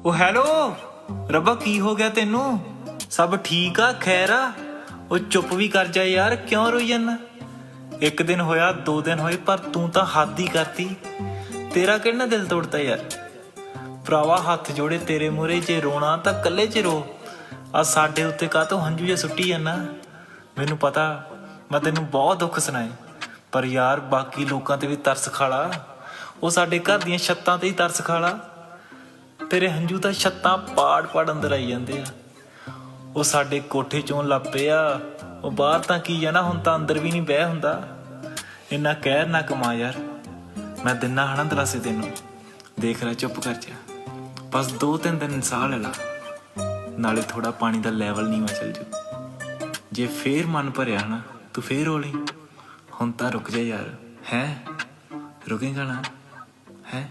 ਉਹ ਹੈਲੋ ਰੱਬਾ, ਕੀ ਹੋ ਗਿਆ ਤੈਨੂੰ? ਸਭ ਠੀਕ ਆ, ਖੈਰ ਆ? ਉਹ ਚੁੱਪ ਵੀ ਕਰ ਜਾ ਯਾਰ, ਕਿਉਂ ਰੋਈ ਜਾਂਦਾ? ਇੱਕ ਦਿਨ ਹੋਇਆ, 2 ਦਿਨ ਹੋਏ, ਪਰ ਤੂੰ ਤਾਂ ਹੱਦ ਹੀ ਕਰਤੀ। ਤੇਰਾ ਕਿਹੜਾ ਦਿਲ ਤੋੜਤਾ ਯਾਰ? ਭਰਾਵਾ ਹੱਥ ਜੋੜੇ ਤੇਰੇ ਮੂਹਰੇ, ਜੇ ਰੋਣਾ ਤਾਂ ਇਕੱਲੇ 'ਚ ਰੋ। ਆ ਸਾਡੇ ਉੱਤੇ ਕਾਹਤੋਂ ਹੰਝੂ ਜੇ ਸੁੱਟੀ ਜਾਂਦਾ? ਮੈਨੂੰ ਪਤਾ ਮੈਂ ਤੈਨੂੰ ਬਹੁਤ ਦੁੱਖ ਸੁਣਾਏ, ਪਰ ਯਾਰ ਬਾਕੀ ਲੋਕਾਂ ਤੇ ਵੀ ਤਰਸ ਖਾਲਾ। ਉਹ ਸਾਡੇ ਘਰ ਦੀਆਂ ਛੱਤਾਂ ਤੇ ਹੀ ਤਰਸ ਖਾਲਾ। ਤੇਰੇ ਹੰਝੂ ਤਾਂ ਛੱਤਾਂ ਪਾੜ ਪਾੜ ਅੰਦਰ ਆਈ ਜਾਂਦੇ ਆ। ਉਹ ਸਾਡੇ ਕੋਠੇ ਚੋਂ ਲੱਪੇ ਆ, ਉਹ ਬਾਹਰ ਤਾਂ ਕੀ ਆ ਨਾ, ਹੁਣ ਤਾਂ ਅੰਦਰ ਵੀ ਨਹੀਂ ਬਹਿ ਹੁੰਦਾ। ਇੰਨਾ ਕਹਿਰ ਨਾ ਕਮਾ ਯਾਰ, ਮੈਂ ਦਿਨਾ ਹਨਾ ਦਲਾਸੇ ਤੈਨੂੰ। ਦੇਖ ਲੈ, ਚੁੱਪ ਕਰ ਜਾ, ਬਸ 2-3 ਦਿਨ ਸਾਹ ਲੈ ਲਾ, ਨਾਲੇ ਥੋੜਾ ਪਾਣੀ ਦਾ ਲੈਵਲ ਨੀਵਾਂ ਚੱਲ ਜੂ। ਜੇ ਫੇਰ ਮਨ ਭਰਿਆ ਹਨਾ, ਤੂੰ ਫੇਰ ਰੋ ਲਈ। ਹੁਣ ਤਾਂ ਰੁਕ ਜਾ ਯਾਰ, ਹੈਂ? ਰੁਕੇਗਾ ਨਾ, ਹੈ?